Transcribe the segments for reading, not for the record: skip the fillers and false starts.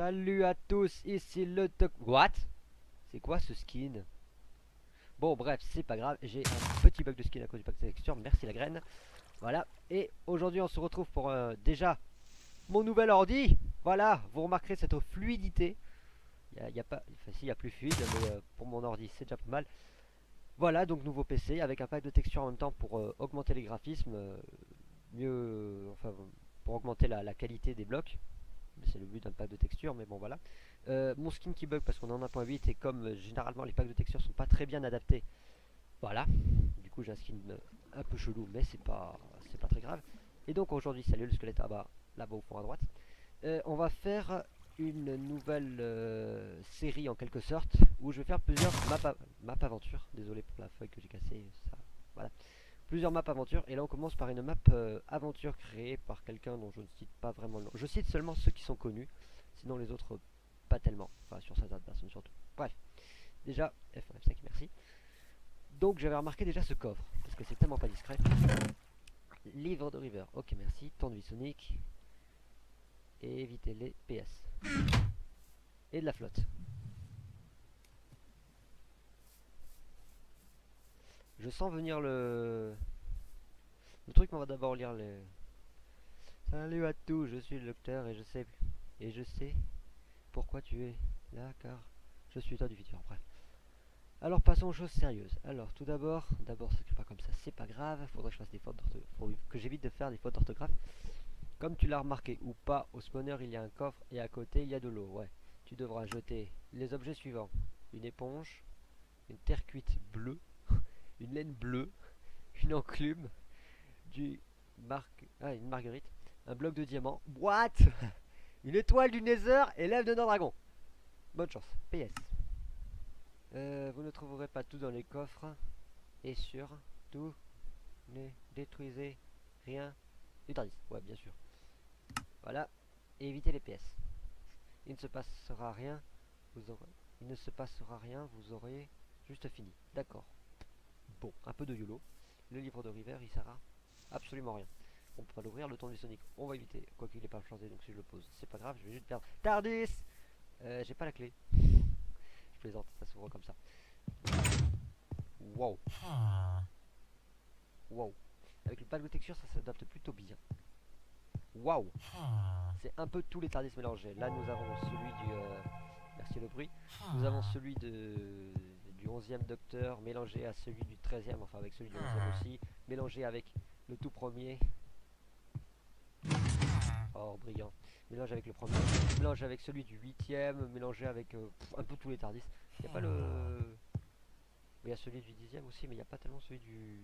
Salut à tous, ici le Toc... What? C'est quoi ce skin? Bon bref, c'est pas grave, j'ai un petit bug de skin à cause du pack de texture, merci la graine. Voilà, et aujourd'hui on se retrouve pour déjà mon nouvel ordi. Voilà, vous remarquerez cette fluidité. Y a pas... Enfin si, il y a plus fluide, mais pour mon ordi c'est déjà pas mal. Voilà, donc nouveau PC avec un pack de texture en même temps pour augmenter les graphismes, mieux... Enfin, pour augmenter la qualité des blocs. C'est le but d'un pack de texture, mais bon voilà. Mon skin qui bug parce qu'on est en 1.8 et comme généralement les packs de texture sont pas très bien adaptés, voilà. Du coup j'ai un skin un peu chelou, mais c'est pas très grave. Et donc aujourd'hui, salut le squelette là-bas au fond à droite. On va faire une nouvelle série en quelque sorte où je vais faire plusieurs maps aventures. Désolé pour la feuille que j'ai cassée. Ça, voilà. Plusieurs maps aventures, et là on commence par une map aventure créée par quelqu'un dont je ne cite pas vraiment le nom. Je cite seulement ceux qui sont connus, sinon les autres pas tellement, enfin sur certaines personnes surtout. Bref, déjà F1, F5, merci. Donc j'avais remarqué déjà ce coffre, parce que c'est tellement pas discret. Livre de River, ok merci, temps de vie sonique, et éviter les PS. Et de la flotte. Je sens venir le truc, mais on va d'abord lire les... Salut à tous, je suis le docteur et je sais pourquoi tu es là, car je suis toi du futur. Bref. Alors passons aux choses sérieuses. Alors tout d'abord, ça s'écrit pas comme ça, c'est pas grave, faudrait que je fasse des fautes d'orthographe, faut que j'évite de faire des fautes d'orthographe. Comme tu l'as remarqué ou pas, au spawner il y a un coffre et à côté il y a de l'eau. Ouais. Tu devras jeter les objets suivants: une éponge, une terre cuite bleue, une laine bleue, une enclume, une marguerite, un bloc de diamant. What? Une étoile du Nether et l'œuf de Dragon. Bonne chance. PS. Vous ne trouverez pas tout dans les coffres. Et surtout, ne détruisez rien du Tardis. Ouais, bien sûr. Voilà. Et évitez les PS. Il ne se passera rien. Il ne se passera rien. Vous aurez juste fini. D'accord. Bon, un peu de YOLO. Le livre de River, il sert à absolument rien. On peut pas l'ouvrir. Le temps du Sonic, on va éviter. Quoi qu'il n'est pas changé, donc si je le pose, c'est pas grave. Je vais juste perdre. Tardis. J'ai pas la clé. Je plaisante, ça s'ouvre comme ça. Wow. Wow. Avec le pack de texture, ça s'adapte plutôt bien. Waouh. C'est un peu tous les Tardis mélangés. Là, nous avons celui du... merci le bruit. Nous avons celui du 11e Docteur mélangé à celui du 13e, enfin avec celui du 11e aussi. Mélangé avec le tout premier. Oh, brillant. Mélange avec le premier. Mélange avec celui du 8e. Mélangé avec un peu tous les Tardis. Il n'y a pas le... Il y a celui du 10e aussi, mais il n'y a pas tellement celui du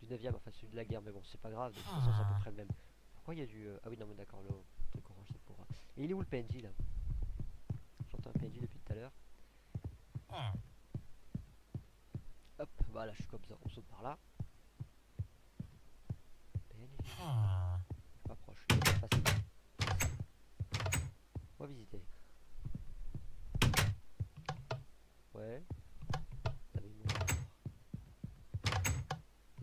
9e, enfin celui de la guerre, mais bon, c'est pas grave, de toute façon, c'est à peu près le même. Pourquoi il y a du... Ah oui, non, mais d'accord, le truc orange, c'est pour... Et il est où le PNJ, là? J'entends un PNJ depuis tout à l'heure. Hop, voilà, je suis comme ça, on saute par là. PNJ. Je m'approche, on va visiter. Ouais.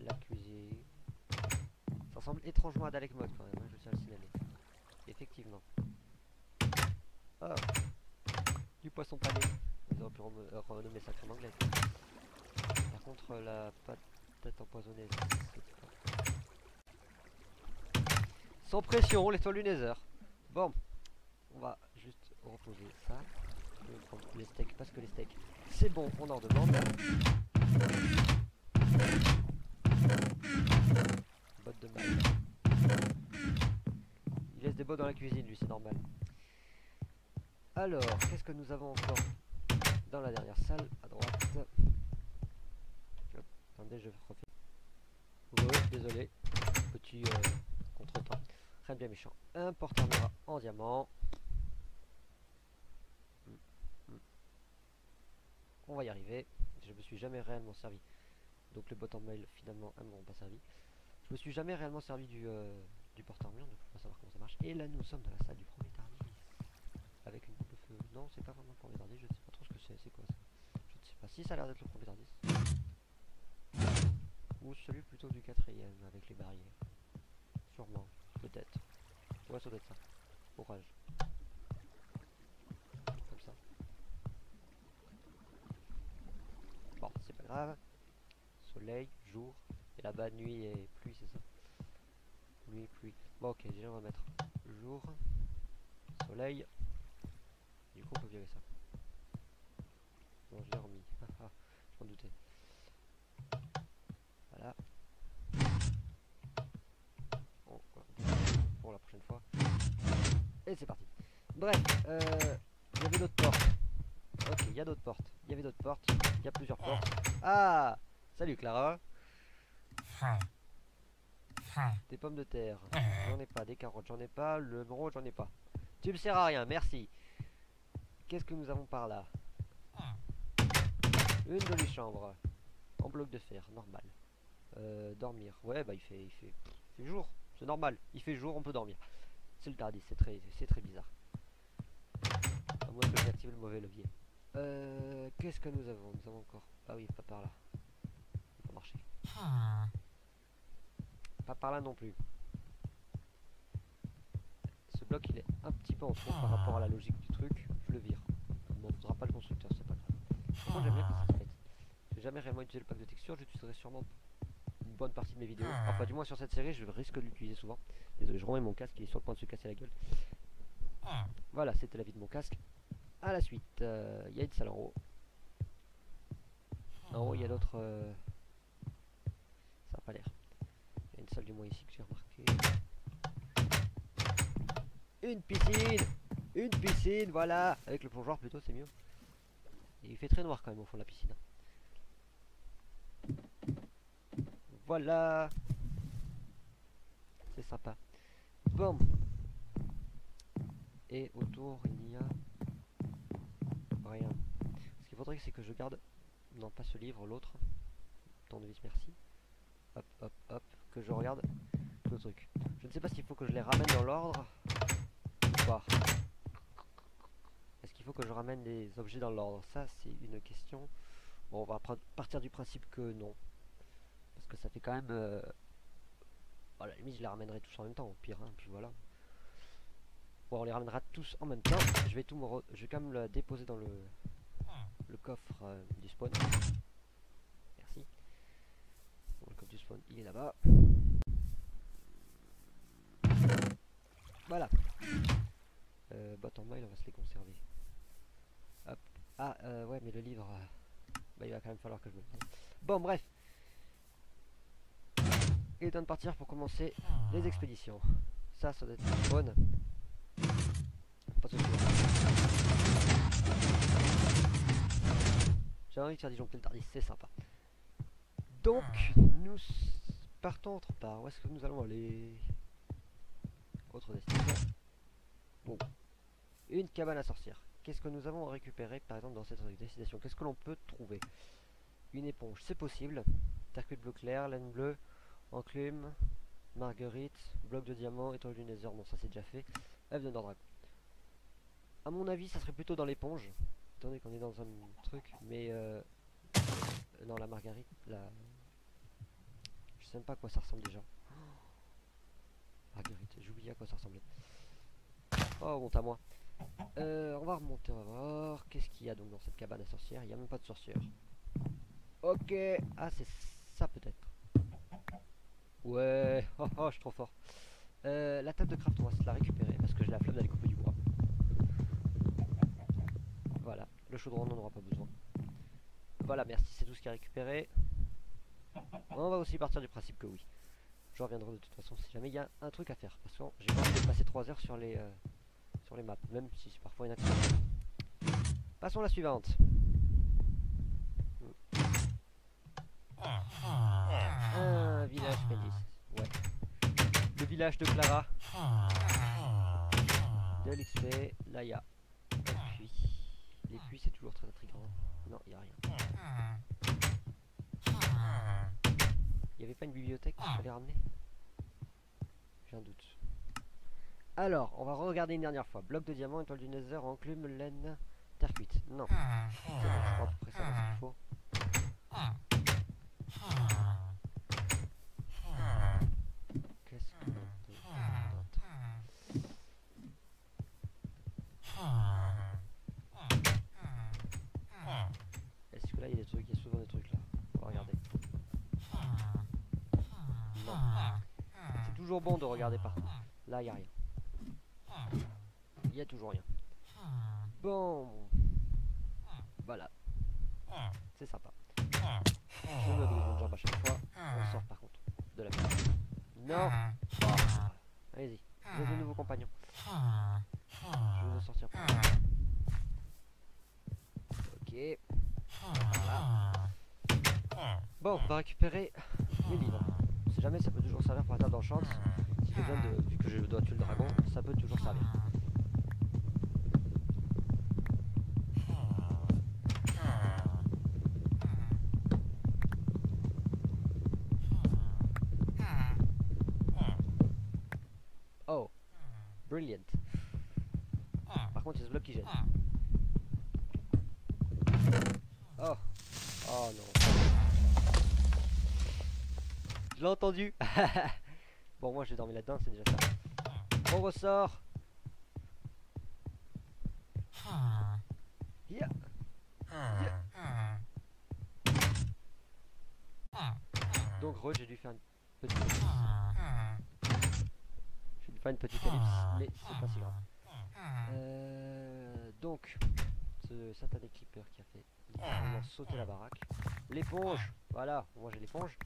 La cuisine. Ça ressemble étrangement à Dalek Mode quand même, hein, je tiens à le signaler. Effectivement. Oh, du poisson pané. Ils auraient pu renommer ça crème anglaise. Par contre, la patate empoisonnée, sans pression, l'étoile du Nether. Bon, on va juste reposer ça. Je vais prendre les steaks parce que les steaks, c'est bon, on en demande. Botte de maille. Il laisse des bottes dans la cuisine, lui, c'est normal. Alors, qu'est-ce que nous avons encore dans la dernière salle, à droite? Hop, attendez, je refais. Ouais, désolé, petit contretemps. Rien de bien méchant. Un porte-armure en diamant. On va y arriver. Je me suis jamais réellement servi. Donc les bottes en mail finalement elles m'ont pas servi. Je me suis jamais réellement servi du porte-armure, donc faut pas savoir comment ça marche. Et là nous sommes dans la salle du premier Tardis. Avec une coupe de feu. Non, c'est pas vraiment le premier Tardis, je ne sais pas trop ce que c'est. C'est quoi ça? Je ne sais pas si ça a l'air d'être le premier Tardis. Ou celui plutôt du 4ème avec les barrières. Sûrement, peut-être. Ouais, ça doit être ça. Orage. grave. Soleil, jour. Et là-bas, nuit et pluie, c'est ça? Nuit, pluie. Bon, ok, déjà on va mettre jour, soleil. Du coup, on peut virer ça. Non, je l'ai remis. Ah, ah, je m'en doutais. Voilà. Bon, pour la prochaine fois. Et c'est parti. Bref, il y avait d'autres portes. Ok, il y a d'autres portes. Il y avait d'autres portes. Il y a plusieurs portes. Ah! Salut Clara. Des pommes de terre. J'en ai pas. Des carottes, j'en ai pas. Le gros, j'en ai pas. Tu me sers à rien, merci. Qu'est-ce que nous avons par là? Une jolie chambre. En bloc de fer, normal. Dormir. Ouais, bah il fait jour. C'est normal. Il fait jour, on peut dormir. C'est le Tardis, c'est très bizarre. À moins que j'active le mauvais levier. Qu'est-ce que nous avons? Nous avons encore. Ah oui, pas par là. Ça va marcher. Pas par là non plus. Ce bloc il est un petit peu en trop par rapport à la logique du truc. Je le vire. Bon, on ne voudra pas le constructeur, c'est pas grave. Par contre, j'aime bien que ça se mette. J'ai jamais réellement utilisé le pack de texture, j'utiliserai sûrement une bonne partie de mes vidéos. Enfin, du moins sur cette série, je risque de l'utiliser souvent. Désolé, je remets mon casque, il est sur le point de se casser la gueule. Voilà, c'était la vie de mon casque. À la suite, il y a une salle en haut. En haut, il y a l'autre. Ça n'a pas l'air. Il y a une salle du moins ici que j'ai remarqué. Une piscine! Une piscine, voilà! Avec le plongeoir plutôt, c'est mieux. Et il fait très noir quand même au fond de la piscine. Voilà! C'est sympa. Bon. Et autour, il n'y a rien. Ce qu'il faudrait, c'est que je garde... Non, pas ce livre, l'autre. Tournevis, merci. Hop, hop, hop. Que je regarde le truc. Je ne sais pas s'il faut que je les ramène dans l'ordre ou pas. Est-ce qu'il faut que je ramène les objets dans l'ordre? Ça, c'est une question. Bon, on va partir du principe que non. Parce que ça fait quand même... à la limite, je les ramènerai tous en même temps, au pire. Hein, puis voilà. Bon, on les ramènera tous en même temps. Je vais quand même le déposer dans le coffre du spawn. Merci. Bon, le coffre du spawn, il est là-bas. Voilà. Bottom mail, on va se les conserver. Hop. Ah, ouais, mais le livre... bah, il va quand même falloir que je me le prenne. Bon, bref. Il est temps de partir pour commencer les expéditions. Ça doit être le spawn. Pas de soucis. J'ai envie de faire disjoncter le Tardis, c'est sympa. Donc, nous partons autre part. Où est-ce que nous allons aller? Autre destination. Bon. Une cabane à sorcières. Qu'est-ce que nous avons récupéré par exemple dans cette destination? Qu'est-ce que l'on peut trouver? Une éponge, c'est possible. Terre-cuite bleu clair, laine bleue, enclume, marguerite, bloc de diamant, étoile du nether. Non, ça c'est déjà fait. Œuf de Nordragon. A mon avis, ça serait plutôt dans l'éponge. Étant donné qu'on est dans un truc, mais non, la marguerite, je sais même pas à quoi ça ressemble déjà. Marguerite, j'ai oublié à quoi ça ressemblait. Oh, honte à moi. On va remonter, on va voir. Qu'est-ce qu'il y a donc dans cette cabane à sorcières? Il n'y a même pas de sorcière. Ok. Ah, c'est ça peut-être. Ouais. Oh, oh, je suis trop fort. La table de craft, on va se la récupérer parce que j'ai la flemme d'aller couper du bois. Voilà. Le chaudron, on n'en aura pas besoin. Voilà, merci. C'est tout ce qui est récupéré. On va aussi partir du principe que oui. Je reviendrai de toute façon si jamais il y a un truc à faire. Parce que j'ai pas envie de passer 3 heures sur les maps, même si c'est parfois une action. Passons à la suivante. Un village Mélis. Ouais. Le village de Clara. De l'XP. Là il y a un puits. Les puits c'est toujours très intriguant. Non, il n'y a rien. Il n'y avait pas une bibliothèque qu'il fallait ramener? J'ai un doute. Alors, on va regarder une dernière fois. Bloc de diamant, étoile du nether, enclume, laine, terre cuite. Non. C'est bon, je crois à peu près savoir ce qu'il faut. Qu'est-ce que l'on peut faire d'autre? Est-ce que là il y a des trucs? Il y a souvent des trucs là. bon. C'est toujours bon de regarder partout. Là, il n'y a rien. Il y a toujours rien. Bon. Voilà. C'est sympa. Je me brise une jambe à chaque fois. On sort par contre de la merde. Non. Allez-y. Vous êtes de nouveaux compagnons. Je vais en sortir par là. Ok. Voilà. Bon, on va récupérer les livres. Si jamais, ça peut toujours servir pour la table d'enchant. Si j'ai besoin de... Vu que je dois tuer le dragon, ça peut toujours servir. Oh. Brilliant. Par contre, il y a ce bloc qui gêne. Oh. Oh non. Je l'ai entendu. Bon, moi j'ai dormi là-dedans, c'est déjà ça. On ressort. Yeah. Yeah. Donc j'ai dû faire une petite ellipse. J'ai dû faire une petite ellipse, mais c'est pas si grave. Donc, ce satané clipper qui a fait littéralement sauter la baraque. L'éponge, voilà, moi j'ai l'éponge.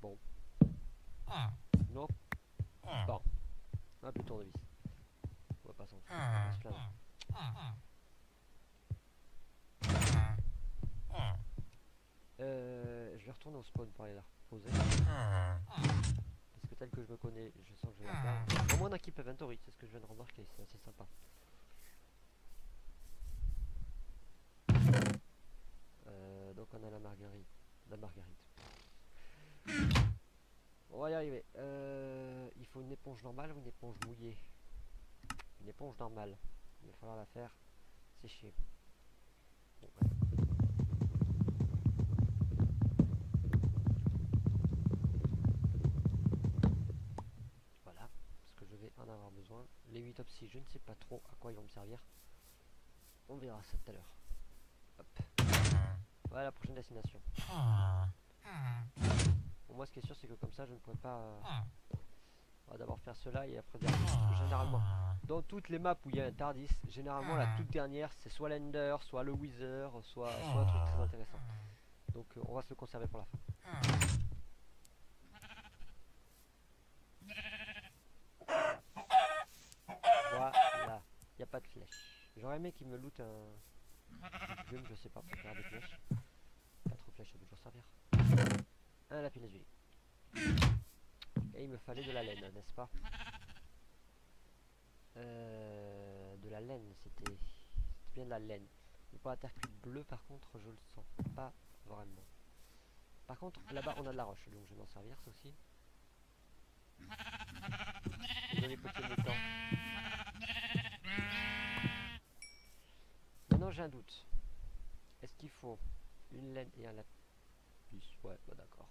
Bon. Non. Bon. Un peu de tournevis. On va pas s'en foutre, on va se plaindre. Je vais retourner au spawn pour aller la reposer. Parce que tel que je me connais, je sens que je vais la perdre. Au moins d'un keep inventory, c'est ce que je viens de remarquer, c'est assez sympa. Donc on a la marguerite. La marguerite. On va y arriver. Il faut une éponge normale ou une éponge mouillée? Une éponge normale. Il va falloir la faire sécher. Bon, ouais. Voilà, parce que je vais en avoir besoin. Les 8 opsis, je ne sais pas trop à quoi ils vont me servir. On verra ça tout à l'heure. Hop. Voilà la prochaine destination. Bon, moi ce qui est sûr c'est que comme ça je ne pourrais pas... On va d'abord faire cela et après parce que généralement dans toutes les maps où il y a un Tardis, généralement la toute dernière c'est soit l'Ender, soit le Wither, soit un truc très intéressant. Donc on va se le conserver pour la fin. Voilà, il n'y a pas de flèche. J'aurais aimé qu'il me loot un plume, je sais pas, pour faire des flèches. 4 flèches, ça peut toujours servir. Un lapis lazuli. Et il me fallait de la laine, n'est-ce pas? De la laine, c'était bien de la laine. Mais pour la terre cuite bleue, par contre, je le sens pas vraiment. Par contre, là-bas, on a de la roche, donc je vais m'en servir, ça aussi. Désolé, petit mutant. Maintenant, j'ai un doute. Est-ce qu'il faut une laine et un lapis? Ouais, bah d'accord.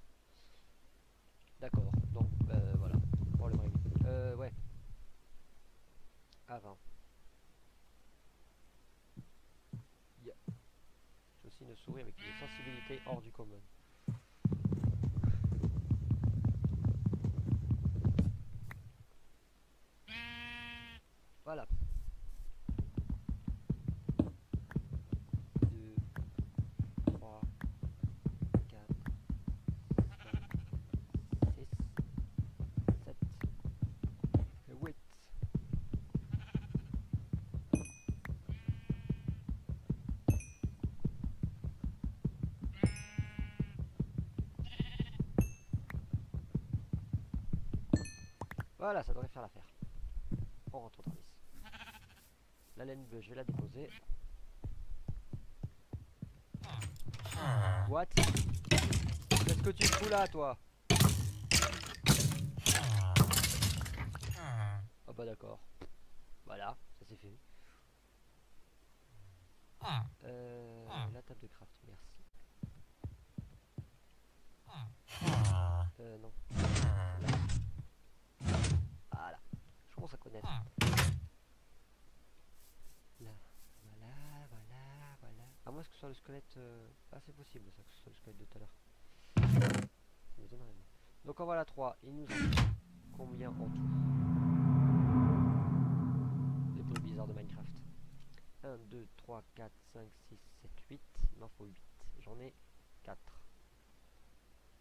D'accord, donc voilà. Bon, le vrai. Ouais. Avant. Yeah. J'ai aussi une souris avec une sensibilité hors du commun. Voilà. 2, 3, 4, 5, 6, 7 et 8. Voilà, ça devrait faire l'affaire. On rentre au Tardis. La laine bleue, je vais la déposer. What? Qu'est-ce que tu fous là, toi? Ah bah d'accord. Voilà, ça c'est fait. La table de craft, merci. Non. Voilà. Je commence à connaître. Là. Voilà, voilà, voilà. À moins que ce soit le squelette... Ah, c'est possible ça, que ce soit le squelette de tout à l'heure. Ça m'étonnerait. Donc on va à la 3. Il nous en faut combien en tout? Les bruits bizarres de Minecraft. 1, 2, 3, 4, 5, 6, 7, 8. Il m'en faut 8. J'en ai 4.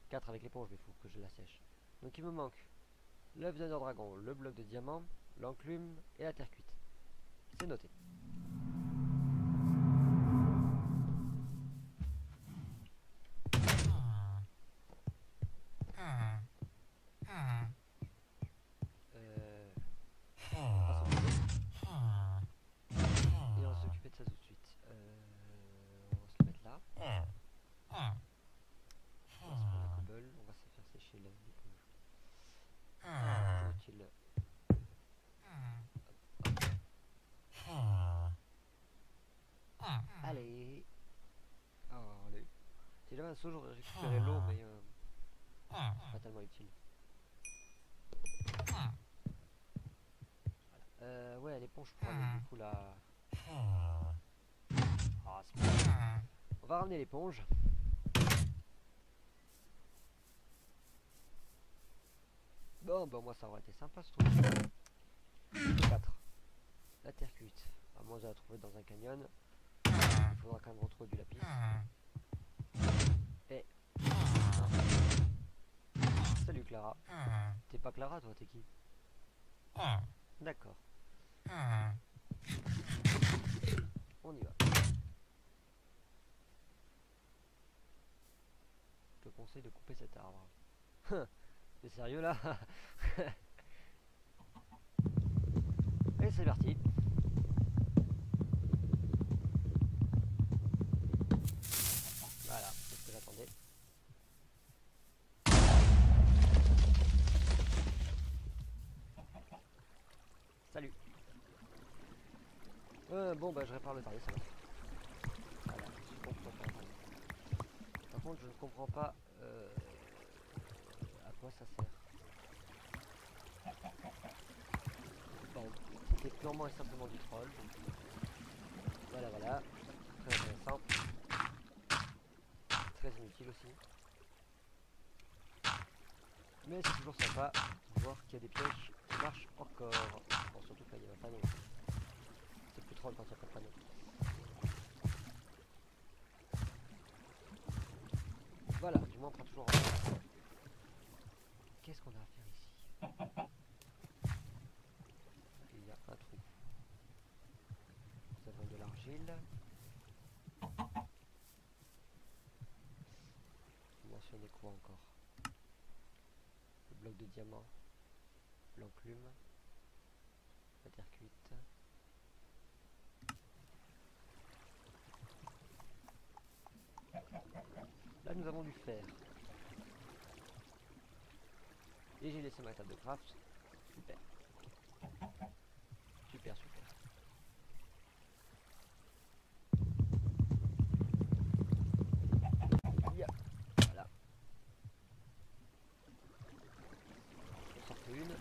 4 avec l'éponge, mais il faut que je la sèche. Donc il me manque l'œuf d'Ender Dragon, le bloc de diamant, l'enclume et la terre cuite. C'est noté. Et on va s'occuper de ça tout de suite. On va se le mettre là. On va se prendre la cobble, on va se faire sécher l'éponge. Utile. Allez. Allez. Si j'avais un seau, j'aurais récupéré l'eau, mais c'est pas tellement utile. Voilà. Ouais, l'éponge pour ramener du coup la. Ah, c'est pas grave. On va ramener l'éponge. Bon, bah moi ça aurait été sympa ce truc. 4. La terre cuite. À moins de la trouver dans un canyon. Il faudra quand même retrouver du lapis. Et. Salut Clara. T'es pas Clara toi, t'es qui? D'accord. On y va. Je te conseille de couper cet arbre. T'es sérieux là? Et c'est parti. Voilà, c'est ce que j'attendais. Salut. Bon bah je répare le pari, ça va. Voilà, je comprends pas. Par contre je ne comprends pas à quoi ça sert. Bon, c'était purement et simplement du troll. Donc... Voilà, voilà. Très intéressant. Très inutile aussi. Mais c'est toujours sympa de voir qu'il y a des pièges qui marchent encore. Bon, surtout quand il y a un panneau. C'est plus troll quand il n'y a pas de panneau. Voilà, du moins on prend toujours en compte. Qu'est-ce qu'on a à faire ici? Il y a un trou. Nous avons de l'argile. Mentionner quoi encore? Le bloc de diamant, l'enclume, la terre cuite. Là nous avons du fer. Et j'ai laissé ma table de craft. Super. Super, super. Yeah. Voilà. Je sors une.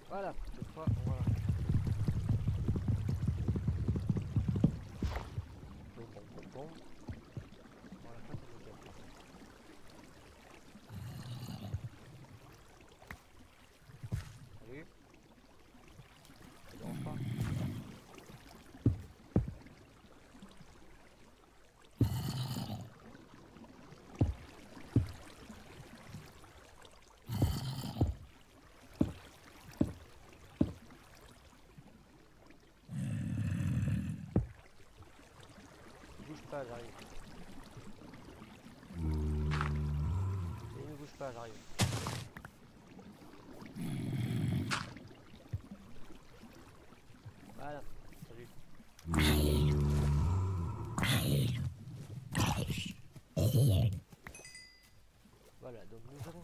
Voilà, cette fois, on va... Bon. On va la faire comme ça. Salut. Ça dérange pas. Pas, j'arrive. Et ne bouge pas, j'arrive. Voilà, salut. Voilà, donc nous avons...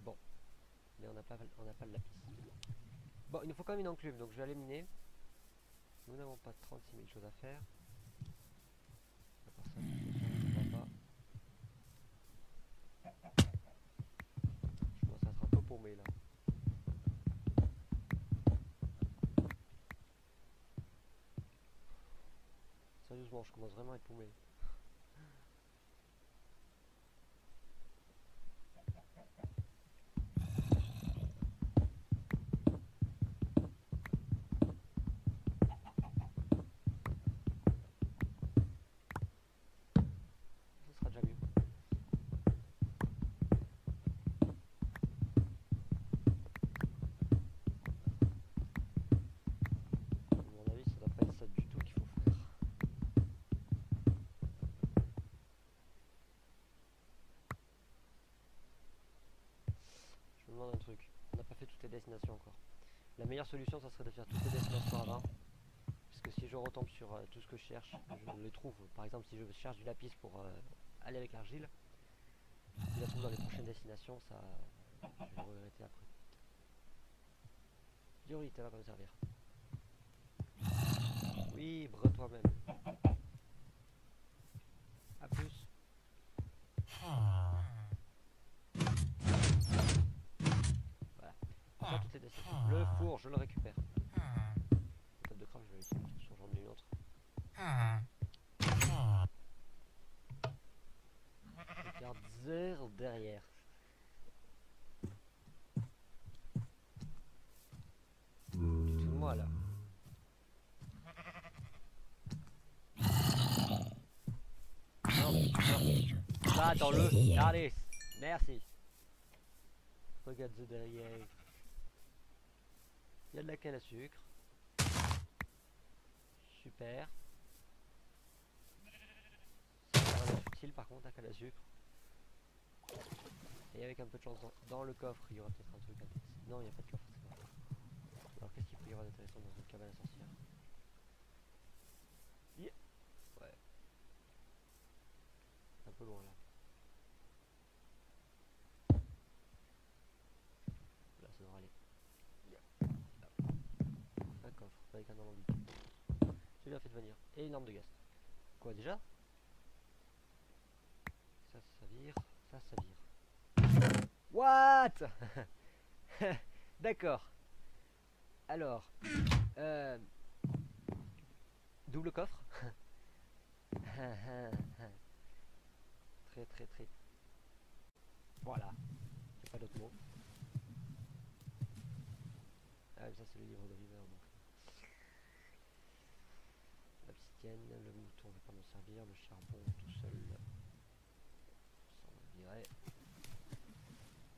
Bon, mais on n'a pas le lapis. Bon, il nous faut quand même une enclume, donc je vais aller miner. Nous n'avons pas 36 000 choses à faire. À part ça, on va pas. Je commence à être un peu paumé là. Sérieusement, je commence vraiment à être paumé. Ce sera déjà mieux. À mon avis, ça doit pas être ça du tout qu'il faut faire. Je me demande un truc. On n'a pas fait toutes les destinations encore. La meilleure solution, ça serait de faire toutes les destinations avant. Parce que si je retombe sur tout ce que je cherche, je les trouve. Par exemple, si je cherche du lapis pour aller avec l'argile, si je la trouve dans les prochaines destinations, ça, je vais le regretter après. Diorite, elle va pas me servir. Oui, bre toi-même. A plus. Voilà. On va toutes les destinations. Le four, je le récupère. La table de crabe, je vais laisser. De toute façon, j'en ai une autre. Je garde 0 derrière. Tu te fous de moi là. Non. Là, attends-le. Allez. Merci. Regarde The derrière. Il y a de la canne à sucre. Super. Ça va vraiment être utile par contre, la canne à sucre. Et avec un peu de chance dans le coffre, il y aura peut-être un truc intéressant. Non, il n'y a pas de coffre, c'est vrai. Alors qu'est-ce qu'il peut y avoir d'intéressant dans une cabane à sorcière? Yeah. Ouais. Un peu loin là. Là, ça devrait aller. Yeah. Un coffre avec un alambic. J'ai bien fait de venir. Et une arme de gaz. Quoi déjà? Ça vire. Ça vire. What? D'accord. Alors. Double coffre. Très très très. Voilà. J'ai pas d'autre mot. Ah, ça c'est le livre d'Oliver donc. L'obsidienne, le mouton, on va pas m'en servir, le charbon tout seul. Ça on va virer.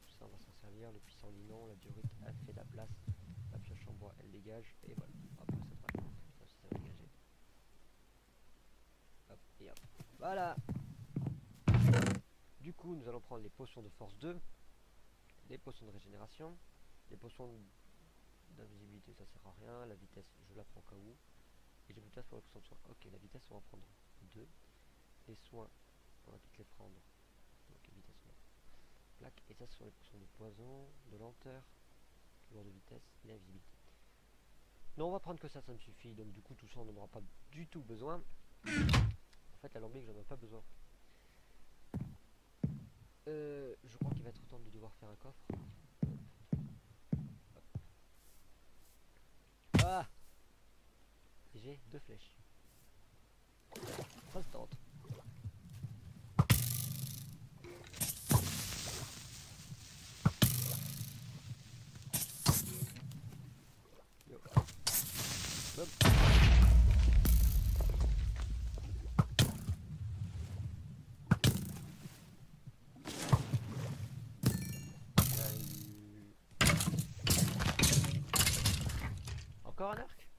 Tout ça on va s'en servir, le pissenlit non, la diorite a fait la place. La pioche en bois elle dégage et voilà. Hop, ça devrait. Ça aussi ça va dégager. Hop et hop. Voilà. Du coup nous allons prendre les potions de force 2, les potions de régénération, les potions d'invisibilité ça sert à rien, la vitesse je la prends au cas où. Et j'ai plus de place pour les potions de soins. Ok, la vitesse on va prendre 2. Les soins on va toutes les prendre. Donc la vitesse on va plaque. Et ça ce sont les potions de poison, de lenteur, toujours de vitesse et l'invisibilité. Non on va prendre que ça me suffit. Donc du coup tout ça on n'en aura pas du tout besoin. En fait l'alambic j'en ai pas besoin. Je crois qu'il va être temps de devoir faire un coffre. Ah. J'ai 2 flèches. Ça se tente. Yo. Hop. Encore un arc?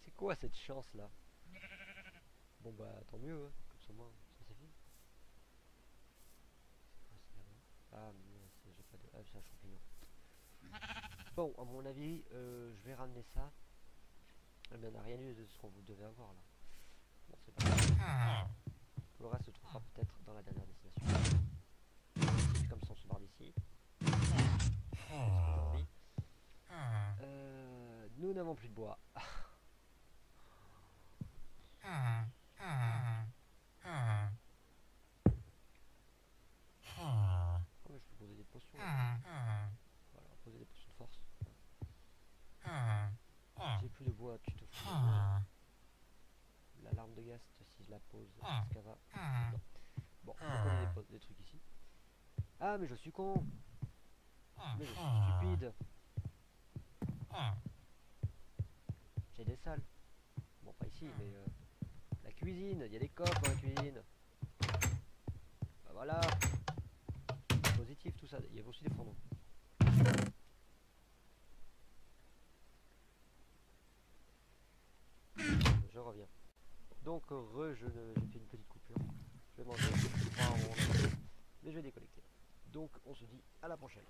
C'est quoi cette chance là? Bon bah tant mieux, hein. Comme ça moi, ça c'est fini. Ah mais j'ai pas de... Ah c'est un champignon. Bon à mon avis je vais ramener ça. Eh bien, on n'a rien eu de ce qu'on vous devait avoir là. Bon, c'est pas grave. Le reste se trouvera peut-être dans la dernière destination. Comme ça, on se barre d'ici. C'est ce que j'ai envie. Nous n'avons plus de bois. Oh, mais je peux poser des potions. Là. Voilà, poser des potions de force. J'ai plus de bois, tu te fous de moi. L'alarme de gaz, si je la pose, est-ce qu'elle va... Non. Bon, on va poser des trucs ici. Ah, mais je suis con. Mais je suis stupide. J'ai des salles. Bon, pas ici, mais la cuisine. Il y a des coffres dans la cuisine. Bah voilà. Positif tout ça. Il y a aussi des fourneaux. Je reviens. Donc, j'ai fait une petite coupure. Je vais manger. Mais je vais déconnecter. Donc, on se dit à la prochaine.